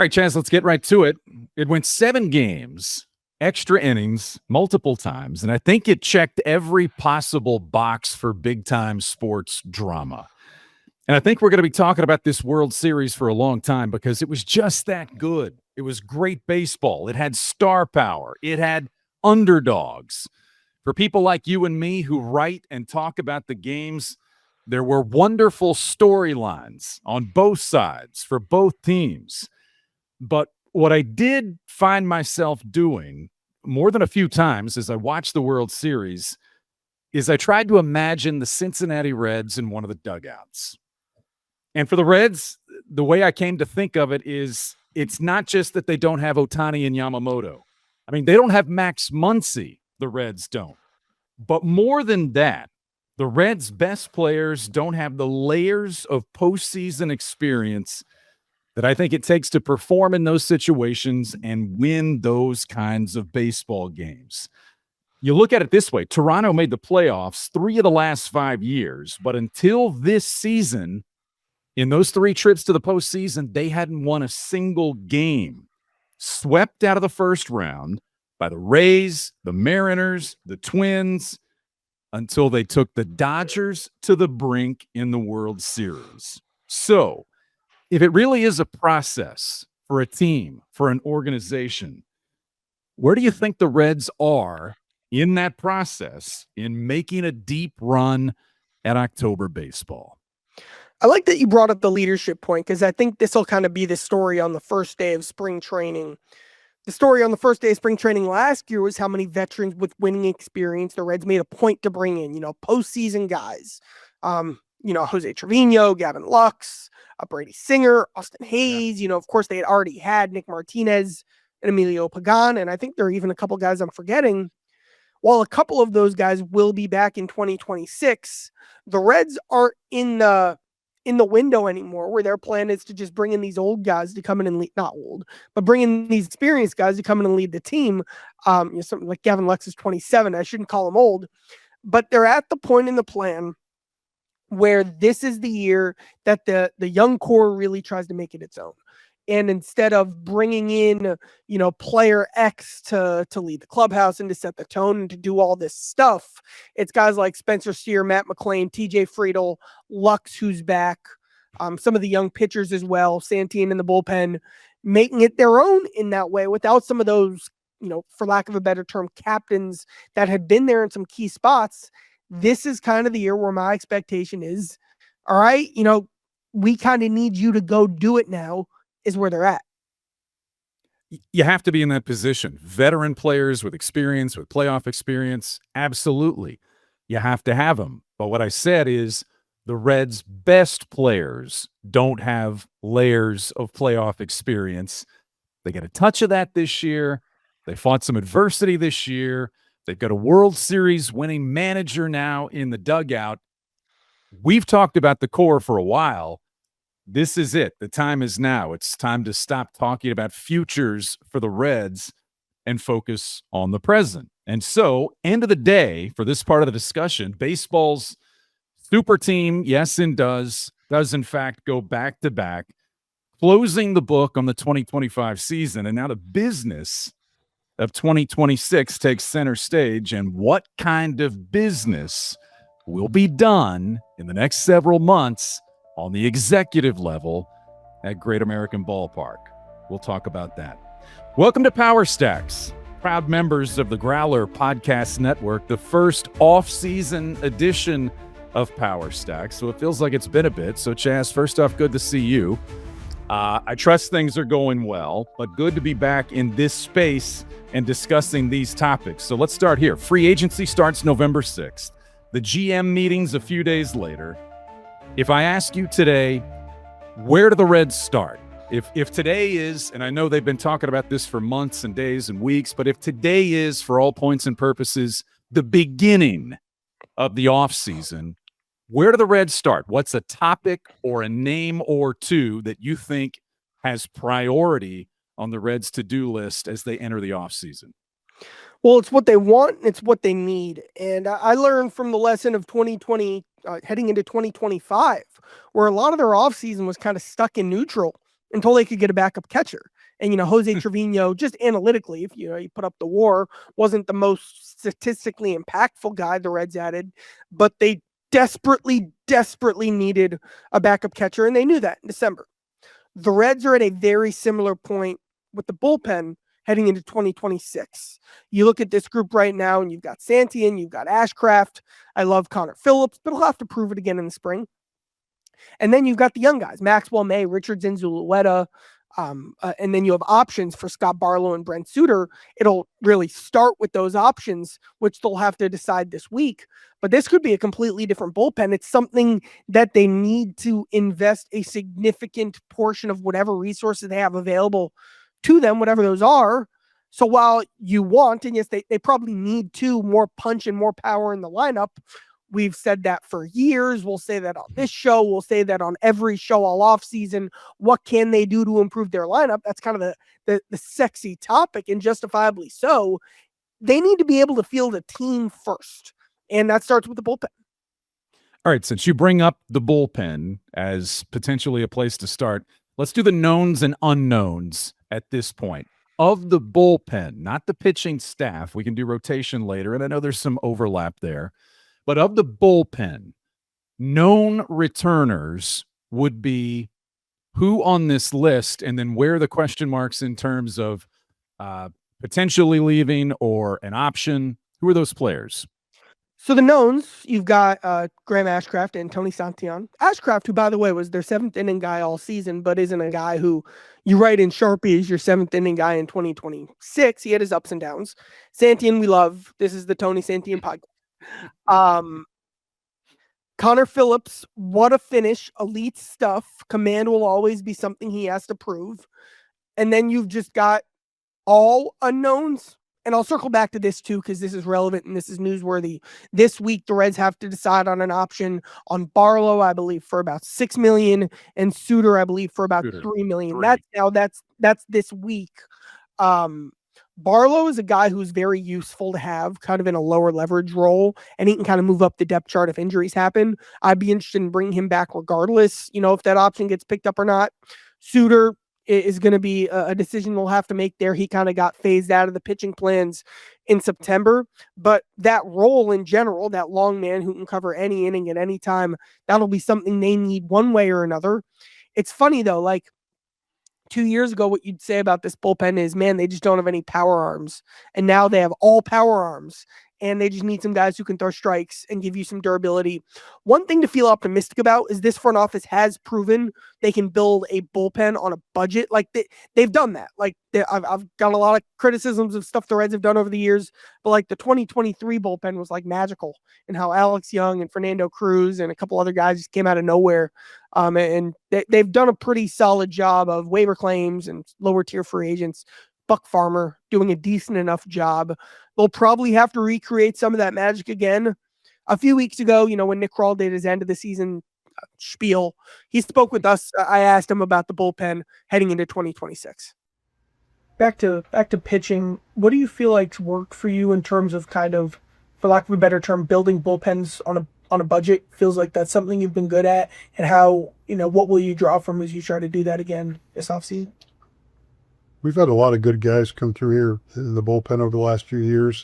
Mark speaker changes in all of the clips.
Speaker 1: All right, Chaz, let's get right to it. It went 7 games, extra innings, multiple times, and I think it checked every possible box for big-time sports drama. And I think we're going to be talking about this World Series for a long time because it was just that good. It was great baseball. It had star power. It had underdogs. For people like you and me who write and talk about the games, there were wonderful storylines on both sides for both teams. But what I did find myself doing more than a few times as I watched the World Series is I tried to imagine the Cincinnati Reds in one of the dugouts. And for the Reds, the way I came to think of it is it's not just that they don't have Ohtani and Yamamoto. I mean, they don't have Max Muncy, the Reds don't. But more than that, the Reds' best players don't have the layers of postseason experience that I think it takes to perform in those situations and win those kinds of baseball games. You look at it this way. Toronto made the playoffs 3 of the last 5 years, but until this season, in those 3 trips to the postseason, they hadn't won a single game. Swept out of the first round by the Rays, the Mariners, the Twins, until they took the Dodgers to the brink in the World Series. So, if it really is a process for a team, for an organization, where do you think the Reds are in that process in making a deep run at October baseball?
Speaker 2: I like that you brought up the leadership point because I think this will kind of be the story on the first day of spring training. The story on the first day of spring training last year was how many veterans with winning experience the Reds made a point to bring in, postseason guys. Jose Trevino, Gavin Lux, Brady Singer, Austin Hayes. Of course, they had already had Nick Martinez and Emilio Pagan, and I think there are even a couple guys I'm forgetting. While a couple of those guys will be back in 2026, the Reds aren't in the window anymore where their plan is to just bring in these old guys to come in and lead, not old, but bring in these experienced guys to come in and lead the team. Something like Gavin Lux is 27. I shouldn't call him old, but they're at the point in the plan where this is the year that the young core really tries to make it its own. And instead of bringing in, player X to lead the clubhouse and to set the tone and to do all this stuff, it's guys like Spencer Steer, Matt McClain, TJ Friedel, Lux, who's back, some of the young pitchers as well, Santin in the bullpen, making it their own in that way without some of those, for lack of a better term, captains that had been there in some key spots. This is kind of the year where my expectation is, all right, we kind of need you to go do it now, is where they're at.
Speaker 1: You have to be in that position. Veteran players with experience, with playoff experience, absolutely. You have to have them. But what I said is the Reds' best players don't have layers of playoff experience. They get a touch of that this year. They fought some adversity this year. They've got a World Series winning manager now in the dugout. We've talked about the core for a while. This is it. The time is now. It's time to stop talking about futures for the Reds and focus on the present. And so, end of the day, for this part of the discussion, baseball's super team, yes, and does in fact go back-to-back, closing the book on the 2025 season. And now the business of 2026 takes center stage. And what kind of business will be done in the next several months on the executive level at Great American Ballpark? We'll talk about that. Welcome to Power Stacks, proud members of the Growler Podcast Network, the first off-season edition of Power Stacks. So it feels like it's been a bit. So Chaz, first off, good to see you. I trust things are going well, but good to be back in this space and discussing these topics. So let's start here. Free agency starts November 6th. The GM meeting's a few days later. If I ask you today, where do the Reds start? If today is, and I know they've been talking about this for months and days and weeks, but if today is, for all points and purposes, the beginning of the offseason, where do the Reds start? What's a topic or a name or two that you think has priority on the Reds' to-do list as they enter the offseason?
Speaker 2: Well, it's what they want, and it's what they need. And I learned from the lesson of 2020, heading into 2025, where a lot of their offseason was kind of stuck in neutral until they could get a backup catcher. And, Jose Trevino, just analytically, if you put up the WAR, wasn't the most statistically impactful guy the Reds added, but they desperately, desperately needed a backup catcher, and they knew that in December. The Reds are at a very similar point with the bullpen heading into 2026. You look at this group right now, and you've got Santian, you've got Ashcraft. I love Connor Phillips, but he'll have to prove it again in the spring. And then you've got the young guys, Maxwell May, Richardson, Zulueta, and then you have options for Scott Barlow and Brent Suter. It'll really start with those options, which they'll have to decide this week. But this could be a completely different bullpen. It's something that they need to invest a significant portion of whatever resources they have available to them, whatever those are. So while you want, and yes, they probably need more punch and more power in the lineup. We've said that for years. We'll say that on this show. We'll say that on every show all offseason. What can they do to improve their lineup? That's kind of the sexy topic, and justifiably so. They need to be able to field a team first, and that starts with the bullpen.
Speaker 1: All right, since you bring up the bullpen as potentially a place to start, let's do the knowns and unknowns at this point. Of the bullpen, not the pitching staff. We can do rotation later, and I know there's some overlap there. But of the bullpen, known returners would be who on this list, and then where the question marks in terms of potentially leaving or an option. Who are those players?
Speaker 2: So the knowns, you've got Graham Ashcraft and Tony Santian. Ashcraft, who, by the way, was their seventh inning guy all season, but isn't a guy who you write in Sharpie as your seventh inning guy in 2026. He had his ups and downs. Santian, we love. This is the Tony Santian podcast. Connor Phillips, what a finish, elite stuff. Command will always be something he has to prove. And then you've just got all unknowns. And I'll circle back to this too, because this is relevant and this is newsworthy. This week, the Reds have to decide on an option on Barlow, I believe, for about $6 million, and Suter, I believe, for about $3 million. That's this week. Barlow is a guy who's very useful to have kind of in a lower leverage role, and he can kind of move up the depth chart if injuries happen. I'd be interested in bringing him back regardless, if that option gets picked up or not. Suter is going to be a decision we'll have to make there. He kind of got phased out of the pitching plans in September, but that role in general, that long man who can cover any inning at any time, that'll be something they need one way or another. It's funny though, like 2 years ago, what you'd say about this bullpen is, man, they just don't have any power arms. And now they have all power arms, and they just need some guys who can throw strikes and give you some durability. One thing to feel optimistic about is this front office has proven they can build a bullpen on a budget. Like they've done that. Like I've got a lot of criticisms of stuff the Reds have done over the years, but like the 2023 bullpen was like magical, and how Alex Young and Fernando Cruz and a couple other guys just came out of nowhere. And they've done a pretty solid job of waiver claims and lower tier free agents. Buck Farmer doing a decent enough job. They'll probably have to recreate some of that magic again. A few weeks ago, when Nick Kroll did his end of the season spiel, he spoke with us. I asked him about the bullpen heading into 2026. Back to pitching. What do you feel like's worked for you in terms of kind of, for lack of a better term, building bullpens on a budget? Feels like that's something you've been good at, and how, what will you draw from as you try to do that again this offseason?
Speaker 3: We've had a lot of good guys come through here in the bullpen over the last few years.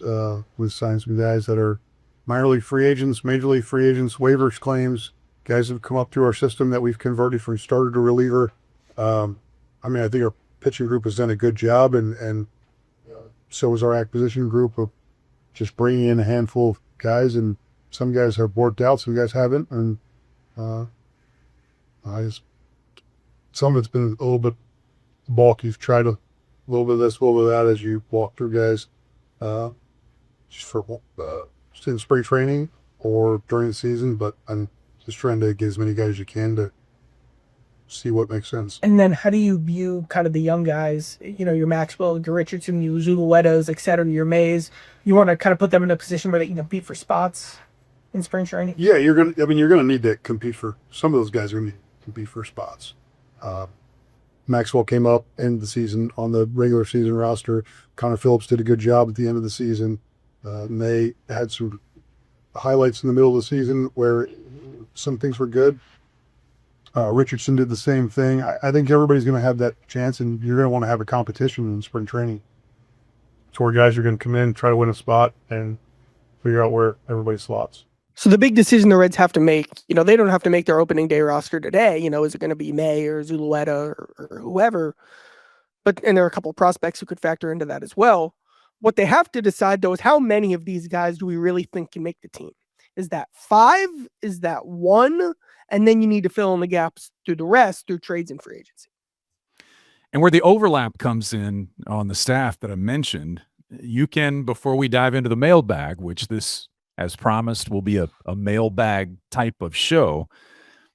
Speaker 3: We've signed some guys that are minor league free agents, major league free agents, waivers claims, guys that have come up through our system that we've converted from starter to reliever. I think our pitching group has done a good job, and so has our acquisition group of just bringing in a handful of guys, and some guys have worked out, some guys haven't, and some of it's been a little bit bulky. You've tried a little bit of this, a little bit of that as you walk through guys, just in spring training or during the season. But I'm just trying to get as many guys as you can to see what makes sense.
Speaker 2: And then how do you view kind of the young guys, your Maxwell, your Richardson, your Zuluetas, et cetera, your Mays? You want to kind of put them in a position where they can compete for spots in spring training?
Speaker 3: Yeah, you're gonna need to compete for, some of those guys are gonna compete for spots. Maxwell came up in the season on the regular season roster. Connor Phillips did a good job at the end of the season. May had some highlights in the middle of the season where some things were good. Richardson did the same thing. I think everybody's going to have that chance, and you're going to want to have a competition in spring training. It's where guys are going to come in, try to win a spot, and figure out where everybody slots.
Speaker 2: So the big decision the Reds have to make, they don't have to make their opening day roster today. Is it going to be May or Zulueta or whoever? And there are a couple of prospects who could factor into that as well. What they have to decide, though, is how many of these guys do we really think can make the team? Is that 5? Is that 1? And then you need to fill in the gaps through the rest through trades and free agency.
Speaker 1: And where the overlap comes in on the staff that I mentioned, you can, before we dive into the mailbag, which this, as promised, will be a mailbag type of show.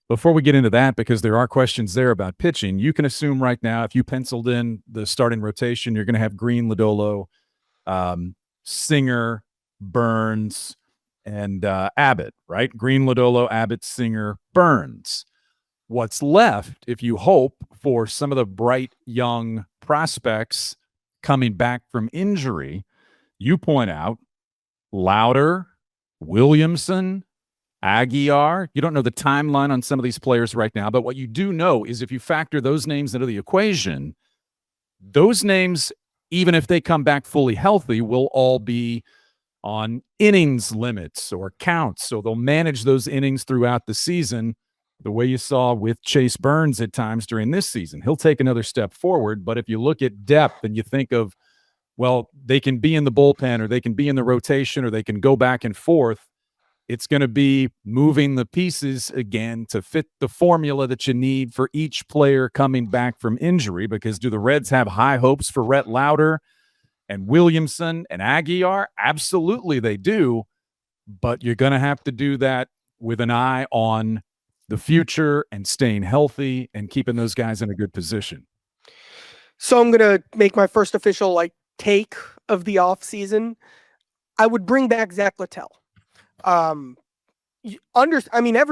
Speaker 1: Before we get into that, because there are questions there about pitching, you can assume right now, if you penciled in the starting rotation, you're going to have Greene, Lodolo, Singer, Burns, and Abbott, right? Greene, Lodolo, Abbott, Singer, Burns. What's left, if you hope for some of the bright young prospects coming back from injury, you point out Lauder, Williamson, Aguiar. You don't know the timeline on some of these players right now, but what you do know is if you factor those names into the equation, those names, even if they come back fully healthy, will all be on innings limits or counts. So they'll manage those innings throughout the season, the way you saw with Chase Burns at times during this season. He'll take another step forward, but if you look at depth and you think of, well, they can be in the bullpen or they can be in the rotation or they can go back and forth, it's going to be moving the pieces again to fit the formula that you need for each player coming back from injury. Because do the Reds have high hopes for Rhett Lauder and Williamson and Aguiar? Absolutely they do, but you're going to have to do that with an eye on the future and staying healthy and keeping those guys in a good position.
Speaker 2: So I'm going to make my first official take of the offseason. I would bring back Zach Littell. Every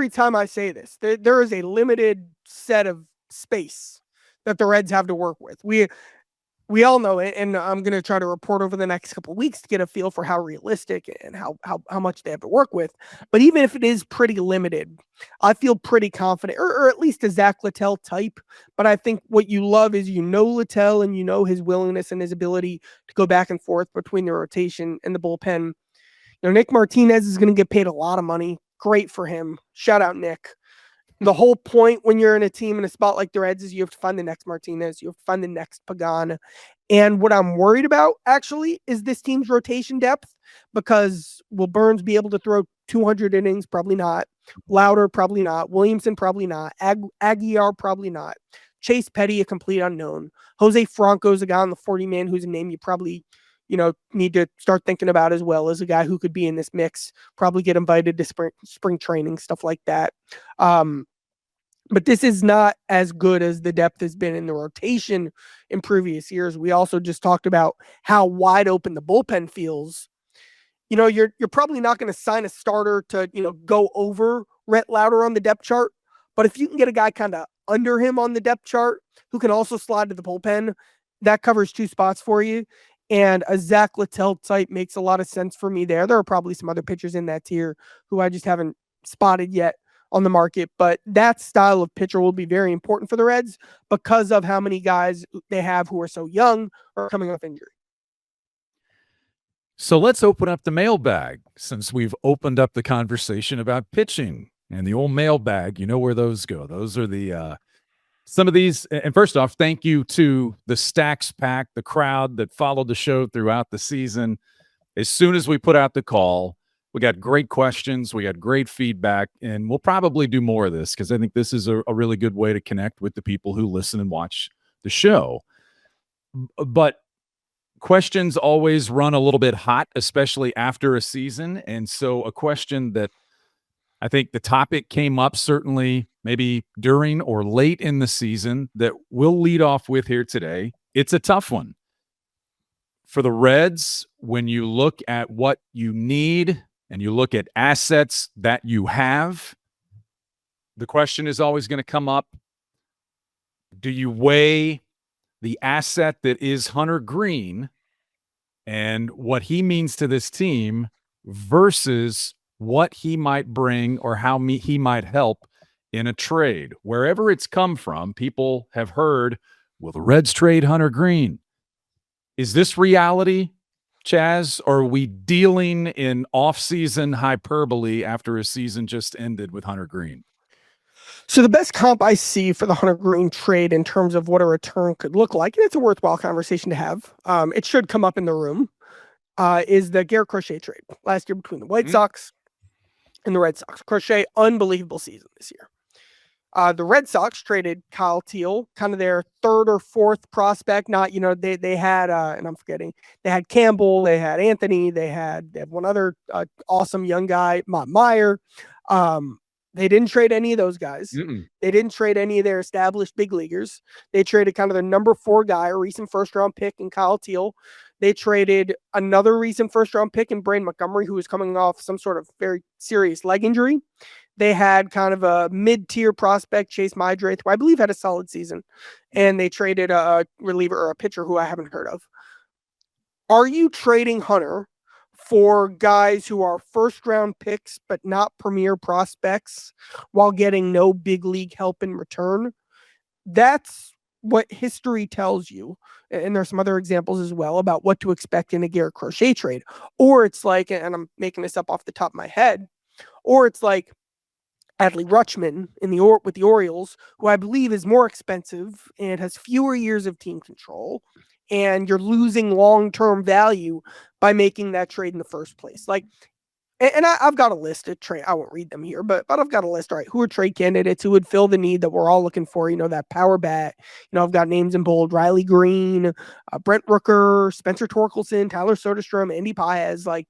Speaker 2: time I say this, there is a limited set of space that the Reds have to work with. We all know it, and I'm going to try to report over the next couple of weeks to get a feel for how realistic and how much they have to work with. But even if it is pretty limited, I feel pretty confident, or at least a Zach Littell type. But I think what you love is Littell and his willingness and his ability to go back and forth between the rotation and the bullpen. Nick Martinez is going to get paid a lot of money. Great for him. Shout out, Nick. The whole point when you're in a team in a spot like the Reds is you have to find the next Martinez. You have to find the next Pagan. And what I'm worried about, actually, is this team's rotation depth, because will Burns be able to throw 200 innings? Probably not. Lauder, probably not. Williamson, probably not. Aguiar, probably not. Chase Petty, a complete unknown. Jose Franco's a guy on the 40-man who's a name you probably need to start thinking about as well as a guy who could be in this mix, probably get invited to spring training, stuff like that. But this is not as good as the depth has been in the rotation in previous years. We also just talked about how wide open the bullpen feels. You're probably not going to sign a starter to, go over Rhett Lauder on the depth chart. But if you can get a guy kind of under him on the depth chart who can also slide to the bullpen, that covers 2 spots for you. And a Zach Littell type makes a lot of sense for me there. There are probably some other pitchers in that tier who I just haven't spotted yet on the market. But that style of pitcher will be very important for the Reds because of how many guys they have who are so young or coming off injury.
Speaker 1: So let's open up the mailbag, since we've opened up the conversation about pitching. And the old mailbag, you know where those go. Those are the some of these. And first off, thank you to the Stacks Pack, the crowd that followed the show throughout the season. As soon as we put out the call, we got great questions. We got great feedback. And we'll probably do more of this because I think this is a really good way to connect with the people who listen and watch the show. But questions always run a little bit hot, especially after a season. And so a question that I think the topic came up certainly maybe during or late in the season that we'll lead off with here today. It's a tough one. For the Reds, when you look at what you need and you look at assets that you have, the question is always going to come up, do you weigh the asset that is Hunter Greene and what he means to this team versus what he might bring or how he might help in a trade, wherever it's come from, people have heard, will the Reds trade Hunter Greene? Is this reality, Chaz, or are we dealing in off-season hyperbole after a season just ended with Hunter Greene?
Speaker 2: So the best comp I see for the Hunter Greene trade in terms of what a return could look like, and it's a worthwhile conversation to have, it should come up in the room, is the Garrett Crochet trade last year between the White Sox and the Red Sox. Crochet, unbelievable season this year. The Red Sox traded Kyle Teal, kind of their third or fourth prospect. Not, they had, and I'm forgetting, they had Campbell, they had Anthony, they had one other awesome young guy, Mott Meyer. They didn't trade any of those guys. They didn't trade any of their established big leaguers. They traded kind of their number 4 guy, a recent first round pick in Kyle Teal. They traded another recent first round pick in Brain Montgomery, who was coming off some sort of very serious leg injury. They had kind of a mid-tier prospect, Chase Mydrath, who I believe had a solid season. And they traded a reliever or a pitcher who I haven't heard of. Are you trading Hunter for guys who are first-round picks but not premier prospects while getting no big league help in return? That's what history tells you. And there's some other examples as well about what to expect in a Garrett Crochet trade. Or it's like, and I'm making this up off the top of my head, or it's like Adley Rutschman with the Orioles, who I believe is more expensive and has fewer years of team control, and you're losing long-term value by making that trade in the first place. Like, and I've got a list of trade. I won't read them here, but I've got a list. All right, who are trade candidates who would fill the need that we're all looking for? That power bat. I've got names in bold: Riley Greene, Brent Rooker, Spencer Torkelson, Tyler Soderstrom, Andy Paez. Like,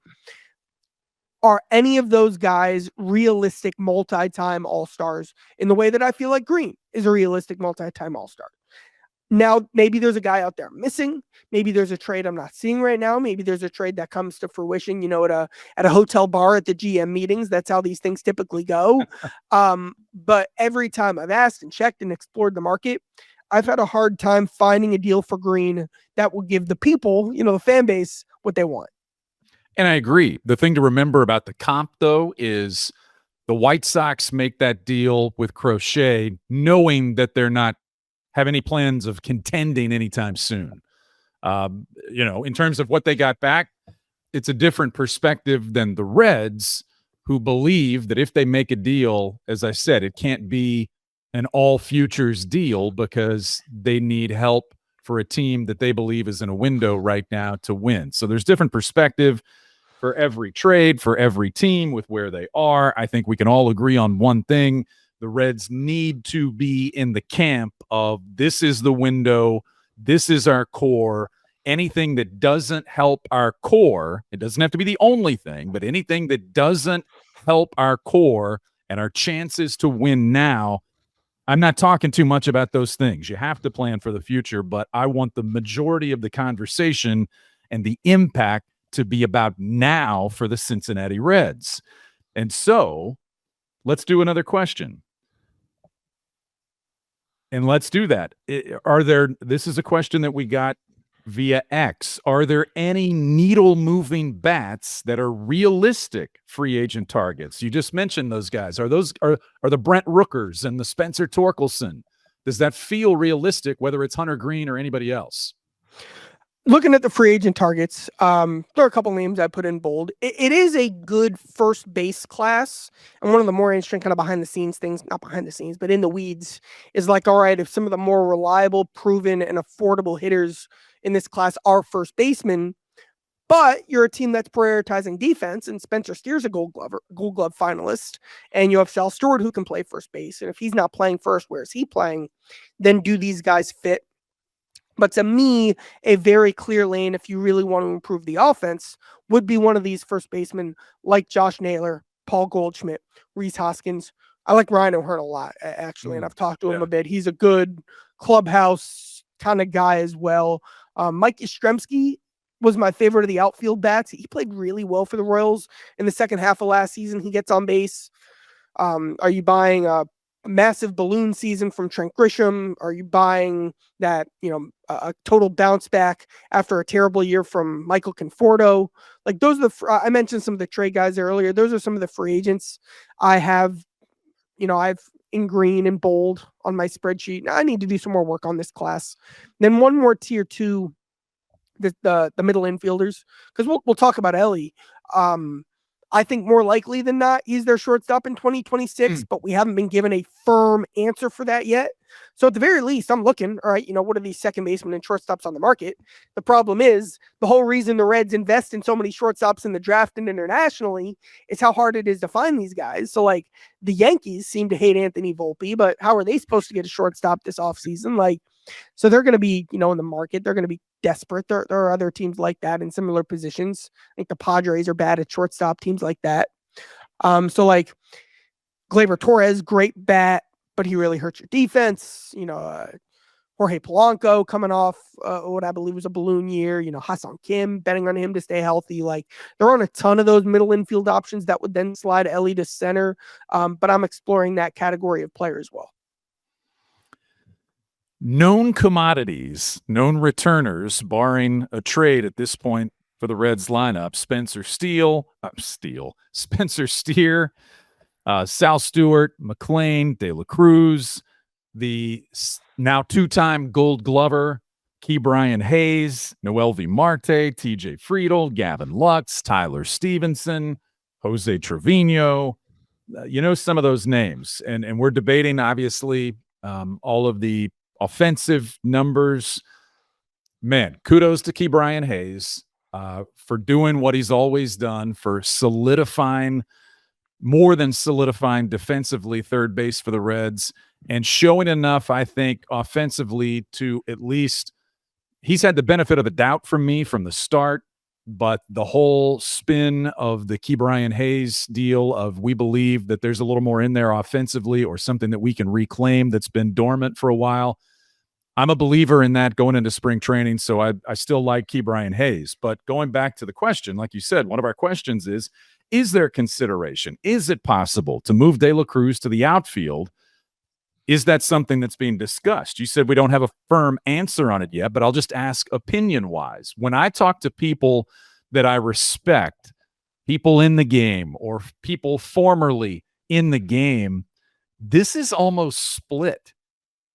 Speaker 2: are any of those guys realistic multi-time all-stars in the way that I feel like Greene is a realistic multi-time all-star? Now, maybe there's a guy out there missing. Maybe there's a trade I'm not seeing right now. Maybe there's a trade that comes to fruition, at a hotel bar at the GM meetings. That's how these things typically go. But every time I've asked and checked and explored the market, I've had a hard time finding a deal for Greene that will give the people, the fan base, what they want.
Speaker 1: And I agree. The thing to remember about the comp, though, is the White Sox make that deal with Crochet knowing that they're not have any plans of contending anytime soon. In terms of what they got back, it's a different perspective than the Reds, who believe that if they make a deal, as I said, it can't be an all futures deal because they need help for a team that they believe is in a window right now to win. So there's different perspective for every trade, for every team with where they are. I think we can all agree on one thing. The Reds need to be in the camp of this is the window, this is our core. Anything that doesn't help our core, it doesn't have to be the only thing, but anything that doesn't help our core and our chances to win now, I'm not talking too much about those things. You have to plan for the future, but I want the majority of the conversation and the impact to be about now for the Cincinnati Reds. And so let's do another question. And let's do that. This is a question that we got via X. Are there any needle-moving bats that are realistic free agent targets? You just mentioned those guys. Are the Brent Rookers and the Spencer Torkelson? Does that feel realistic, whether it's Hunter Greene or anybody else?
Speaker 2: Looking at the free agent targets, there are a couple names I put in bold. It is a good first base class. And one of the more interesting kind of behind the scenes things, not behind the scenes, but in the weeds, is like, all right, if some of the more reliable, proven, and affordable hitters in this class are first basemen, but you're a team that's prioritizing defense, and Spencer Steer's a Gold Glove finalist, and you have Sal Stewart who can play first base. And if he's not playing first, where is he playing? Then do these guys fit? But to me, a very clear lane, if you really want to improve the offense, would be one of these first basemen like Josh Naylor, Paul Goldschmidt, Rhys Hoskins. I like Ryan O'Hearn a lot, actually, and I've talked to him a bit. He's a good clubhouse kind of guy as well. Mike Yastrzemski was my favorite of the outfield bats. He played really well for the Royals in the second half of last season. He gets on base. Are you buying a massive balloon season from Trent Grisham? Are you buying that, a total bounce back after a terrible year from Michael Conforto? Like, those are I mentioned some of the trade guys earlier. Those are some of the free agents I have, I've in green and bold on my spreadsheet. Now I need to do some more work on this class. Then one more tier 2, the middle infielders, because we'll talk about Ellie. I think more likely than not, he's their shortstop in 2026, but we haven't been given a firm answer for that yet. So at the very least, I'm looking, all right, what are these second basemen and shortstops on the market? The problem is the whole reason the Reds invest in so many shortstops in the draft and internationally is how hard it is to find these guys. So like the Yankees seem to hate Anthony Volpe, but how are they supposed to get a shortstop this offseason? Like, so they're going to be, in the market. They're going to be desperate. There are other teams like that in similar positions. I think the Padres are bad at shortstop, teams like that. So like Gleyber Torres, great bat, but he really hurts your defense. Jorge Polanco coming off what I believe was a balloon year. Hassan Kim, betting on him to stay healthy. Like there aren't a ton of those middle infield options that would then slide Ellie to center. But I'm exploring that category of player as well.
Speaker 1: Known commodities, known returners, barring a trade at this point for the Reds lineup: Spencer Steer, Sal Stewart, McLean, De La Cruz, the now 2-time Gold Glover, Ke'Bryan Hayes, Noelvi Marte, TJ Friedel, Gavin Lux, Tyler Stevenson, Jose Trevino. Some of those names. And we're debating, obviously, all of the offensive numbers. Man, kudos to Ke'Bryan Hayes for doing what he's always done, for more than solidifying defensively third base for the Reds, and showing enough, I think, offensively to at least he's had the benefit of the doubt from me from the start. But the whole spin of the Ke'Bryan Hayes deal of we believe that there's a little more in there offensively or something that we can reclaim that's been dormant for a while. I'm a believer in that going into spring training, so I still like Ke'Bryan Hayes. But going back to the question, like you said, one of our questions is there consideration? Is it possible to move De La Cruz to the outfield? Is that something that's being discussed? You said we don't have a firm answer on it yet, but I'll just ask opinion-wise. When I talk to people that I respect, people in the game or people formerly in the game, this is almost split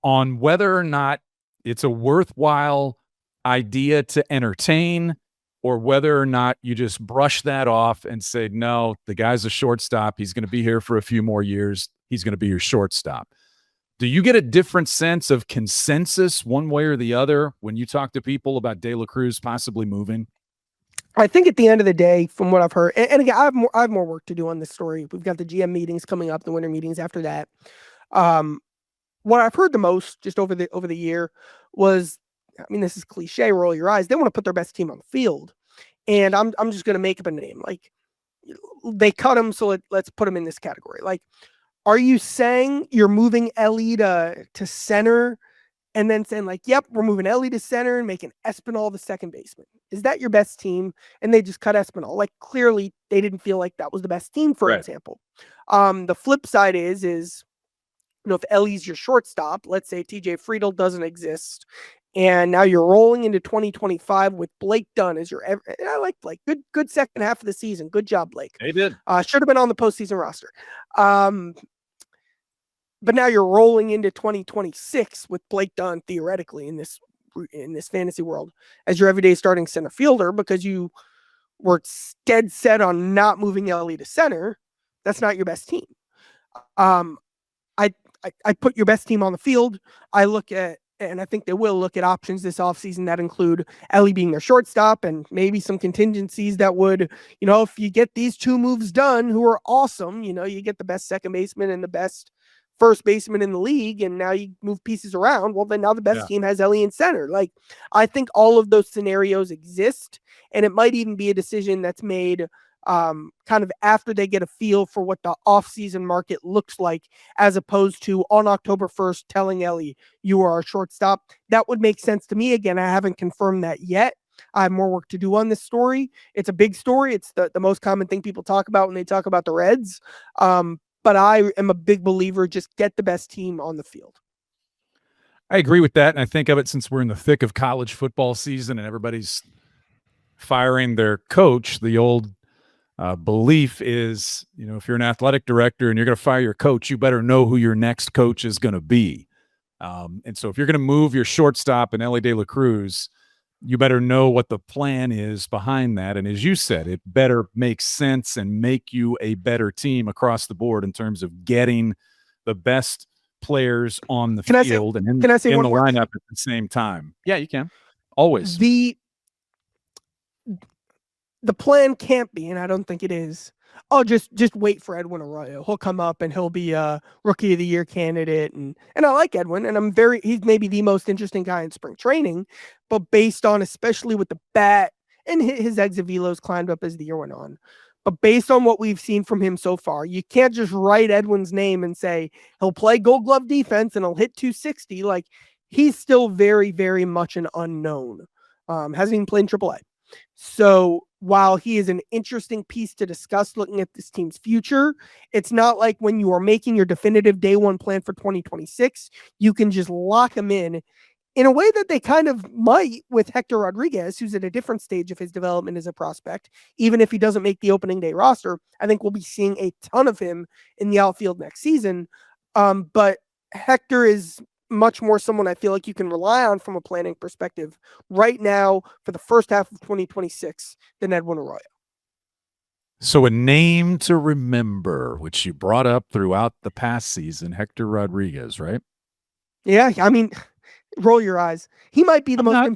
Speaker 1: on whether or not it's a worthwhile idea to entertain or whether or not you just brush that off and say, no, the guy's a shortstop. He's going to be here for a few more years. He's going to be your shortstop. Do you get a different sense of consensus one way or the other when you talk to people about De La Cruz possibly moving?
Speaker 2: I think at the end of the day, from what I've heard, and again, I have more work to do on this story. We've got the GM meetings coming up, the winter meetings after that. What I've heard the most just over the year was, this is cliche, roll your eyes. They want to put their best team on the field. And I'm just going to make up a name. Like, they cut him, so let's put him in this category. Like, are you saying you're moving Ellie to center and then saying like, yep, we're moving Ellie to center and making Espinal the second baseman? Is that your best team? And they just cut Espinal. Like, clearly they didn't feel like that was the best team, for example. The flip side is if Ellie's your shortstop, let's say TJ Friedel doesn't exist, and now you're rolling into 2025 with Blake Dunn as and I like Blake. Good second half of the season. Good job, Blake.
Speaker 1: He did.
Speaker 2: Should have been on the postseason roster. But now you're rolling into 2026 with Blake Dunn theoretically in this fantasy world as your everyday starting center fielder because you were dead set on not moving Ellie to center. That's not your best team. I put your best team on the field. I look at, and I think they will look at options this offseason that include Ellie being their shortstop and maybe some contingencies that would, if you get these two moves done, who are awesome, you get the best second baseman and the best first baseman in the league, and now you move pieces around. Well, then now the best team has Ellie in center. Like, I think all of those scenarios exist, and it might even be a decision that's made kind of after they get a feel for what the offseason market looks like, as opposed to on October 1st telling Ellie you are a shortstop. That would make sense to me. Again, I haven't confirmed that yet. I have more work to do on this story. It's a big story. It's the most common thing people talk about when they talk about the Reds. But I am a big believer, just get the best team on the field.
Speaker 1: I agree with that. And I think of it since we're in the thick of college football season and everybody's firing their coach, the old belief is, if you're an athletic director and you're going to fire your coach, you better know who your next coach is going to be. And so if you're going to move your shortstop in Ellie De La Cruz, you better know what the plan is behind that. And as you said, it better make sense and make you a better team across the board in terms of getting the best players on the field and in
Speaker 2: can I say
Speaker 1: the
Speaker 2: one more
Speaker 1: lineup
Speaker 2: thing?
Speaker 1: at the same time. Yeah, you can. Always.
Speaker 2: The plan can't be, and I don't think it is, oh, just wait for Edwin Arroyo. He'll come up and he'll be a Rookie of the Year candidate. And I like Edwin, and he's maybe the most interesting guy in spring training, but based on, especially with the bat, and his exit velos climbed up as the year went on. But based on what we've seen from him so far, you can't just write Edwin's name and say he'll play Gold Glove defense and he'll hit 260. Like, he's still very, very much an unknown. Hasn't even played in AAA. So while he is an interesting piece to discuss looking at this team's future, it's not like when you are making your definitive day one plan for 2026, you can just lock him in a way that they kind of might with Hector Rodriguez, who's at a different stage of his development as a prospect. Even if he doesn't make the opening day roster, I think we'll be seeing a ton of him in the outfield next season. But Hector is much more someone I feel like you can rely on from a planning perspective right now for the first half of 2026 than Edwin Arroyo.
Speaker 1: So a name to remember, which you brought up throughout the past season, Hector Rodriguez, right?
Speaker 2: Yeah, I mean, roll your eyes. He might be the most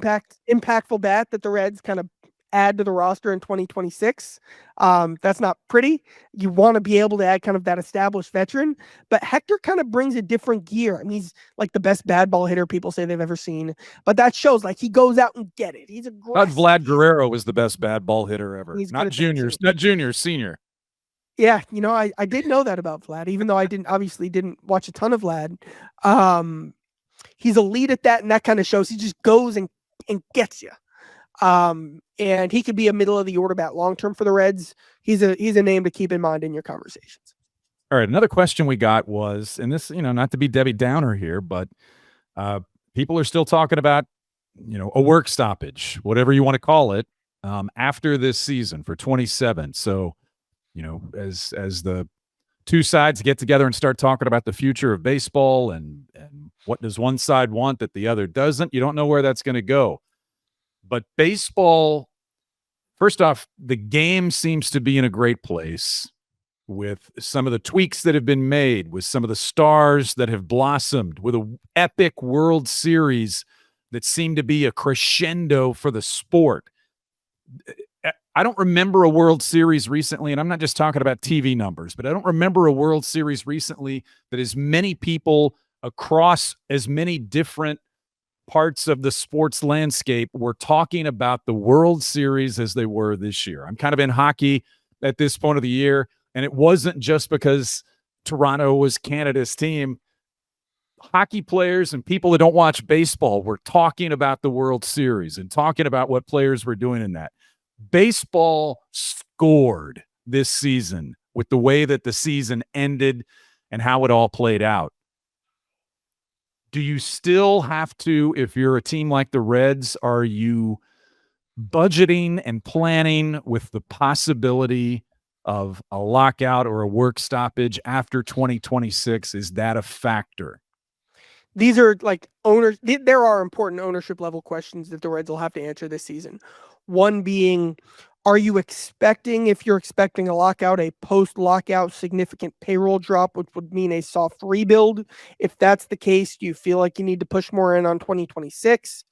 Speaker 2: impactful bat that the Reds kind of add to the roster in 2026. That's not pretty. You want to be able to add kind of that established veteran, but Hector kind of brings a different gear. I mean, he's like the best bad ball hitter people say they've ever seen, but that shows like he goes out and get it. He's aggressive.
Speaker 1: Vlad Guerrero was the best bad ball hitter ever.
Speaker 2: He's
Speaker 1: not juniors, senior.
Speaker 2: Yeah, I did know that about Vlad, even though I didn't watch a ton of Vlad. He's elite at that, and that kind of shows. He just goes and gets you. And he could be a middle of the order bat long term for the Reds. He's a name to keep in mind in your conversations.
Speaker 1: All right, another question we got was, and this, not to be Debbie Downer here, but people are still talking about, a work stoppage, whatever you want to call it, after this season for 27. So, as the two sides get together and start talking about the future of baseball and what does one side want that the other doesn't, you don't know where that's going to go. But baseball, first off, the game seems to be in a great place with some of the tweaks that have been made, with some of the stars that have blossomed, with an epic World Series that seemed to be a crescendo for the sport. I don't remember a World Series recently, and I'm not just talking about TV numbers, but I don't remember a World Series recently that as many people across as many different parts of the sports landscape were talking about the World Series as they were this year. I'm kind of in hockey at this point of the year, and it wasn't just because Toronto was Canada's team. Hockey players and people that don't watch baseball were talking about the World Series and talking about what players were doing in that. Baseball scored this season with the way that the season ended and how it all played out. Do you still have to, if you're a team like the Reds, are you budgeting and planning with the possibility of a lockout or a work stoppage after 2026? Is that a factor?
Speaker 2: These are like there are important ownership level questions that the Reds will have to answer this season. One being, are you expecting, if you're expecting a lockout, a post-lockout significant payroll drop, which would mean a soft rebuild? If that's the case, do you feel like you need to push more in on 2026?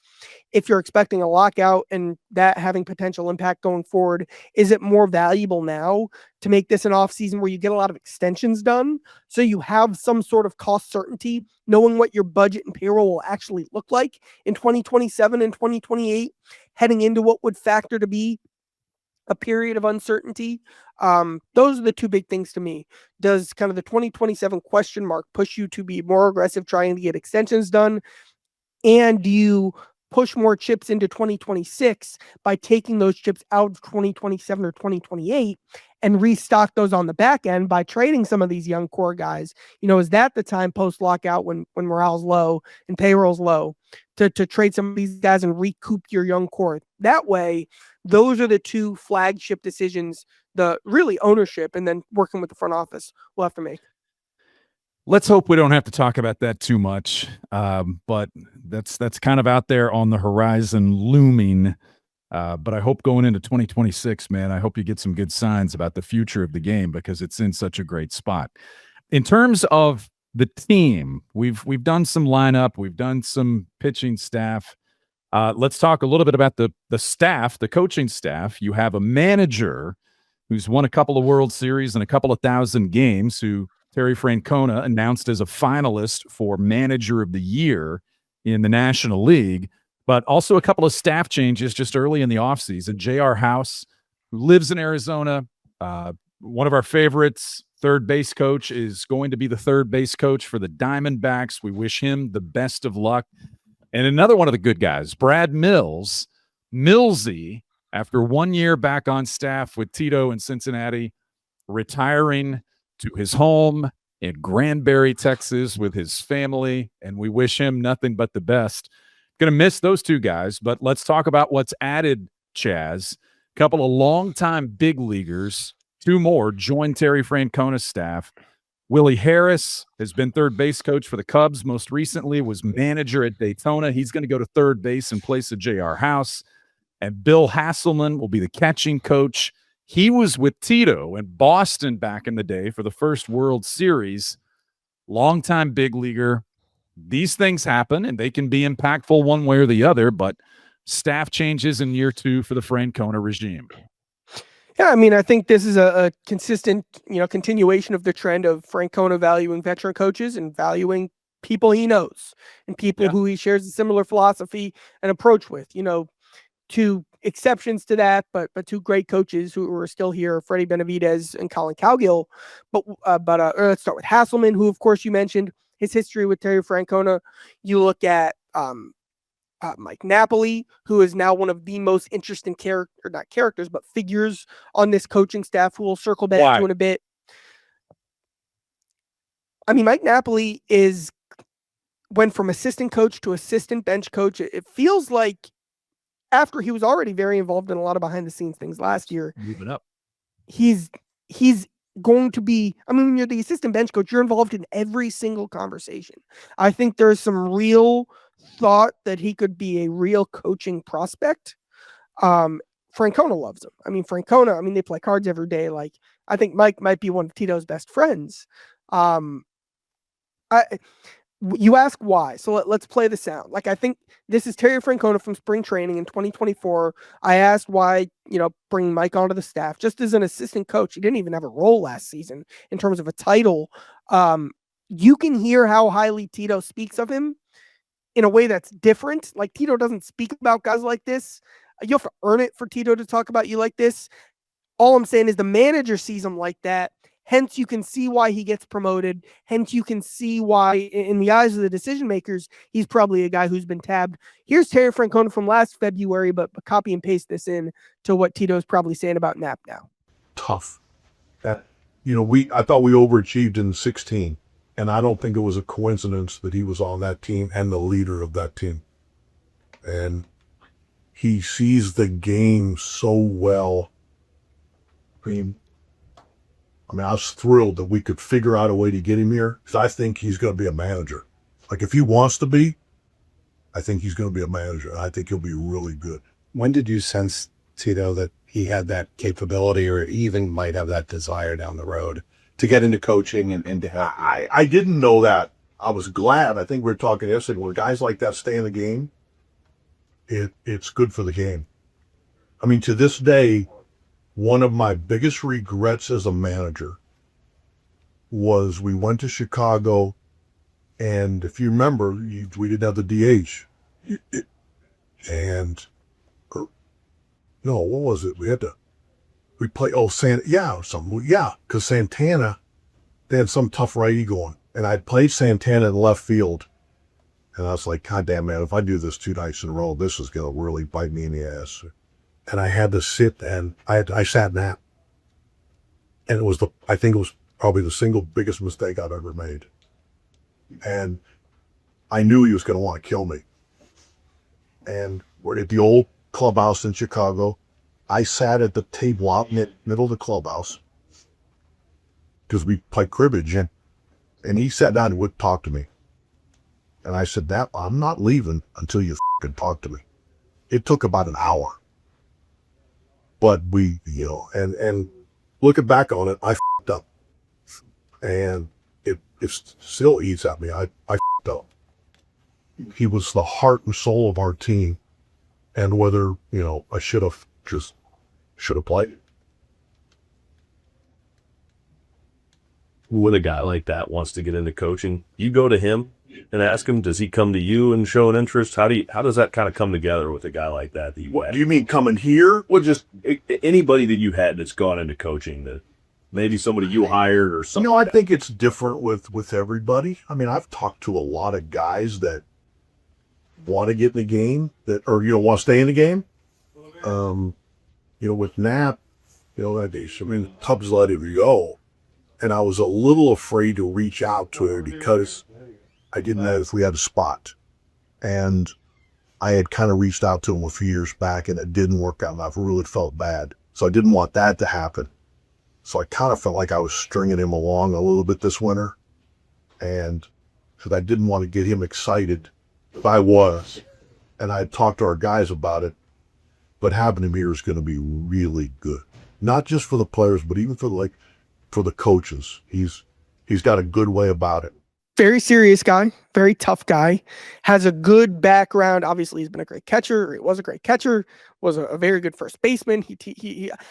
Speaker 2: If you're expecting a lockout and that having potential impact going forward, is it more valuable now to make this an offseason where you get a lot of extensions done so you have some sort of cost certainty, knowing what your budget and payroll will actually look like in 2027 and 2028, heading into what would factor to be a period of uncertainty? Those are the two big things to me. Does kind of the 2027 question mark push you to be more aggressive trying to get extensions done? And do you push more chips into 2026 by taking those chips out of 2027 or 2028 and restock those on the back end by trading some of these young core guys. Is that the time post lockout when morale's low and payroll's low to trade some of these guys and recoup your young core? That way, those are the two flagship decisions, the really ownership and then working with the front office will have to make.
Speaker 1: Let's hope we don't have to talk about that too much, but that's kind of out there on the horizon looming. But I hope going into 2026, man, I hope you get some good signs about the future of the game because it's in such a great spot. In terms of the team, we've done some lineup, we've done some pitching staff. Let's talk a little bit about the staff, the coaching staff. You have a manager who's won a couple of World Series and a couple of thousand games, who Terry Francona announced as a finalist for Manager of the Year in the National League, but also a couple of staff changes just early in the offseason. J.R. House, who lives in Arizona, one of our favorites, third base coach, is going to be the third base coach for the Diamondbacks. We wish him the best of luck. And another one of the good guys, Brad Mills, Millsy, after 1 year back on staff with Tito in Cincinnati, retiring to his home in Granbury, Texas with his family, and we wish him nothing but the best. Going to miss those two guys, but let's talk about what's added, Chaz. A couple of longtime big leaguers, two more joined Terry Francona's staff. Willie Harris has been third base coach for the Cubs. Most recently was manager at Daytona. He's going to go to third base in place of J.R. House. And Bill Hasselman will be the catching coach. He was with Tito in Boston back in the day for the first World Series. Longtime big leaguer. These things happen, and they can be impactful one way or the other, but staff changes in year two for the Francona regime.
Speaker 2: Yeah, I mean, I think this is a consistent, continuation of the trend of Francona valuing veteran coaches and valuing people he knows and people who he shares a similar philosophy and approach with. Two exceptions to that, but two great coaches who are still here, Freddie Benavidez and Colin Cowgill. But let's start with Hasselman, who, of course, you mentioned his history with Terry Francona. You look at Mike Napoli, who is now one of the most interesting figures on this coaching staff, who we'll circle back to in a bit. I mean, Mike Napoli went from assistant coach to assistant bench coach. It feels like after he was already very involved in a lot of behind the scenes things last year,
Speaker 1: moving up,
Speaker 2: he's going to be, when you're the assistant bench coach, you're involved in every single conversation. I think there's some real thought that he could be a real coaching prospect. Francona loves him. Francona, they play cards every day. Like, I think Mike might be one of Tito's best friends. You ask why, so let's play the sound. Like, I think this is Terry Francona from spring training in 2024. I asked why, bring Mike onto the staff just as an assistant coach. He didn't even have a role last season in terms of a title. You can hear how highly Tito speaks of him in a way that's different. Like, Tito doesn't speak about guys like this. You have to earn it for Tito to talk about you like this. All I'm saying is the manager sees him like that. Hence, you can see why he gets promoted. Hence, you can see why, in the eyes of the decision makers, he's probably a guy who's been tabbed. Here's Terry Francona from last February, but copy and paste this in to what Tito's probably saying about Nap now.
Speaker 4: Tough. I thought we overachieved in 16, and I don't think it was a coincidence that he was on that team and the leader of that team. And he sees the game so well. I was thrilled that we could figure out a way to get him here, because I think he's going to be a manager. Like, if he wants to be, I think he's going to be a manager, and I think he'll be really good.
Speaker 5: When did you sense, Tito, that he had that capability or even might have that desire down the road to get into coaching and to help?
Speaker 4: I didn't know that. I was glad. I think we were talking yesterday, when guys like that stay in the game, it's good for the game. To this day, one of my biggest regrets as a manager was we went to Chicago, and if you remember, we didn't have the DH. What was it? Because Santana, they had some tough righty going, and I'd played Santana in left field, And I was like, God damn, man, if I do this 2 nights in a row, this is going to really bite me in the ass. And I had to sit and I sat nap. And I think it was probably the single biggest mistake I've ever made. And I knew he was going to want to kill me. And we're at the old clubhouse in Chicago. I sat at the table out in the middle of the clubhouse because we played cribbage, and he sat down and would talk to me. And I said, I'm not leaving until you fucking talk to me. It took about an hour. But we, and looking back on it, I fucked up. And it still eats at me. I fucked up. He was the heart and soul of our team. And whether, I should have played.
Speaker 6: When a guy like that wants to get into coaching, you go to him and ask him, does he come to you and show an interest? How does that kind of come together with a guy like that?
Speaker 4: What, do you mean coming here?
Speaker 6: Well, just anybody that you had that's gone into coaching, that maybe somebody you hired or something.
Speaker 4: I think it's different with everybody. I mean, I've talked to a lot of guys that want to get in the game, want to stay in the game. With Knapp, the Tubbs let him go. And I was a little afraid to reach out to him because I didn't know if we had a spot. And I had kind of reached out to him a few years back and it didn't work out, and I really felt bad. So I didn't want that to happen. So I kind of felt like I was stringing him along a little bit this winter. And because I didn't want to get him excited. I was. And I had talked to our guys about it. But having him here is going to be really good. Not just for the players, but even for the coaches. He's got a good way about it.
Speaker 2: Very serious guy, very tough guy, has a good background. Obviously, he's been a great catcher. He was a great catcher, was a very good first baseman.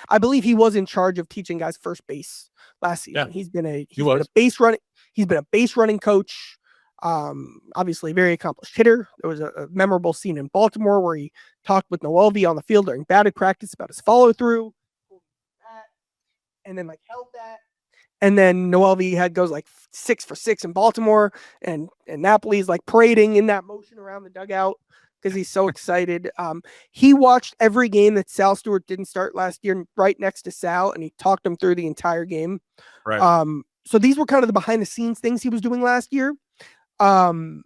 Speaker 2: I believe he was in charge of teaching guys first base last season. Yeah. He's been a base running coach. Obviously, very accomplished hitter. There was a memorable scene in Baltimore where he talked with Noelvi on the field during batting practice about his follow through, and then held that. And then Noelvi goes 6 for 6 in Baltimore, and Napoli's parading in that motion around the dugout because he's so excited. He watched every game that Sal Stewart didn't start last year right next to Sal, and he talked him through the entire game.
Speaker 1: Right.
Speaker 2: So these were kind of the behind the scenes things he was doing last year. And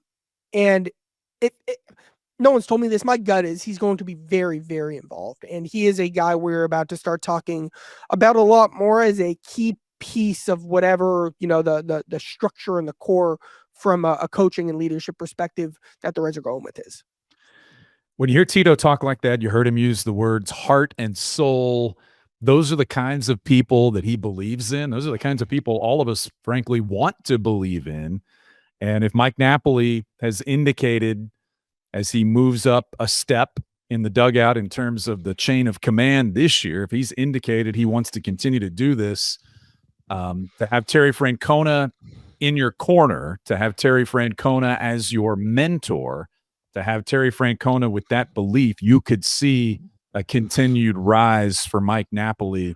Speaker 2: no one's told me this. My gut is he's going to be very, very involved, and he is a guy we're about to start talking about a lot more as a key piece of whatever, the structure and the core from a coaching and leadership perspective that the Reds are going with is.
Speaker 1: When you hear Tito talk like that, you heard him use the words heart and soul. Those are the kinds of people that he believes in. Those are the kinds of people all of us, frankly, want to believe in. And if Mike Napoli has indicated as he moves up a step in the dugout in terms of the chain of command this year, if he's indicated he wants to continue to do this, to have Terry Francona in your corner, to have Terry Francona as your mentor, to have Terry Francona with that belief, you could see a continued rise for Mike Napoli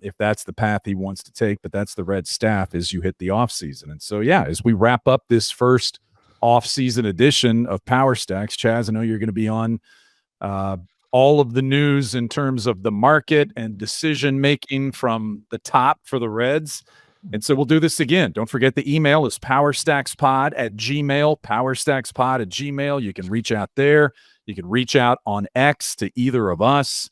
Speaker 1: if that's the path he wants to take. But that's the Red staff as you hit the offseason. And so, yeah, as we wrap up this first offseason edition of Power Stacks, Chaz, I know you're going to be on all of the news in terms of the market and decision making from the top for the Reds. And so we'll do this again. Don't forget the email is powerstackspod@gmail, powerstackspod@gmail. You can reach out there. You can reach out on X to either of us.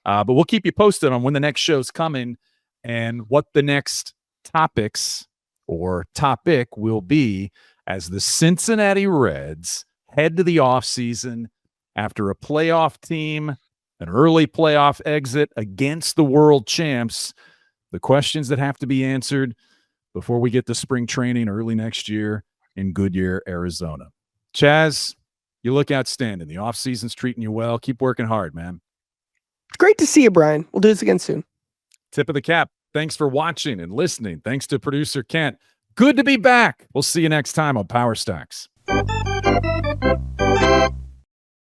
Speaker 1: But we'll keep you posted on when the next show's coming and what the next topics or topic will be as the Cincinnati Reds head to the offseason after a playoff team, an early playoff exit against the world champs. The questions that have to be answered before we get to spring training early next year in Goodyear, Arizona. Chaz, you look outstanding. The offseason's treating you well. Keep working hard, man.
Speaker 2: Great to see you, Brian. We'll do this again soon.
Speaker 1: Tip of the cap. Thanks for watching and listening. Thanks to producer Kent. Good to be back. We'll see you next time on Power Stacks.